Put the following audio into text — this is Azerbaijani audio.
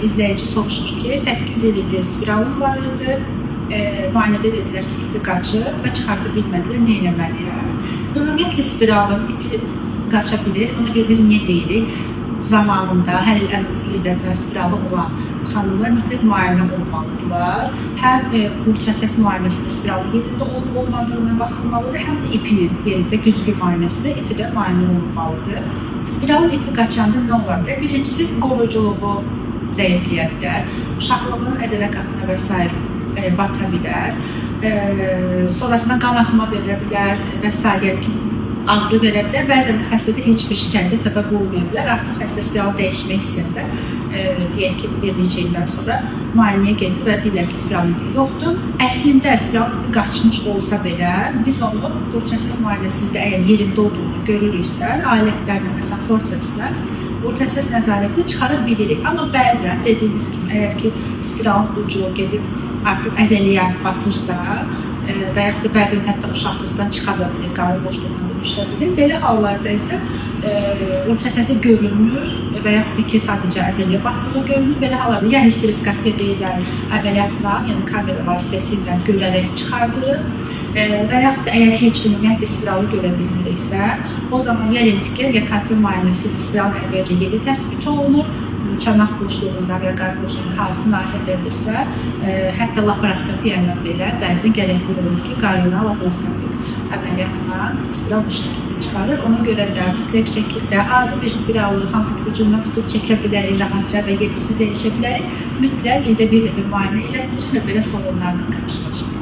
izləyici soruşur ki, 8 il idi spiralım var idi. Müayinədə dedilər ki, ipi qaçır və çıxarda bilmədilər, nə eləməliyəm? Ümumiyyətlə spiralın ipi qaça bilir. Ona görə biz niyə deyirik? Zamanında hər il ən az bir dəfə spiralı olan xanımlar mütləq müayinə olmalıdırlar. Həm ultrasəs müayinəsində spiralın yerində olmadığına baxılmalıdır, həm də ipinin yerində güzgü müayinəsində ipi də müayinə olunmalıdır. Spiralın ipi qaçanda nə olar? Birincisi, qoruyuculuğu zəifləyə bilər, uşaqlığın əzələ qatına və s. bata bilər, sonrasında qan axma verə bilər və s. ağrı verə bilər. Bəzən də xəstədə heç bir şikayətə səbəb olmaya bilər. Artıq xəstə spiralı dəyişmək istəyəndə, deyək ki, bir neçə ildən sonra müayinəyə gedir və deyirlər ki, spiralın ipi yoxdur. Əslində spiralın ipi qaçmış olsa belə, biz onu ultrasəs müayinəsində əgər yerində olduğunu görürüksə, alətlərlə, məsələn, forcepslə ultrasəs nəzarətini çıxara bilirik. Amma bəzən dediyimiz kimi, əgər ki, spiralın ucu gedib artıq əzəliyə batırsa və yaxud da bəzən hətta uşaqlıqdan çıxa da bilir, qarın boşluğundan da düşə bilir. Belə hallarda isə ultrasəsi görünmür və yaxud da ki, sadəcə əzəliyə batdığı görünür. Belə hallarda ya histeroskopiya deyilən əməliyyatla, yəni kamera vasitəsilə görərək çıxardırıq və yaxud da əgər heç ümumiyyətlə spiralı görə bilmiriksə, o zaman ya rentgen, ya kateter müayinəsi spiralın əvvəlcə yeri təsbit olunur, çanaq boşluğunda və qarın boşluğunda hansı nahiyədədirsə, hətta laparoskopiya ilə belə bəzən gərəkli olur ki, qarına laparoskopik əməliyyatla spiral bu şəkildə çıxarır. Ona görə də mütləq şəkildə adi bir spiralı hansı ki, ucundan tutub çəkə bilərik rahatca və yerisini dəyişə bilərik. Mütləq ildə bir dəfə müayinə elətdirir və belə sorunlarla qarşılaşmır.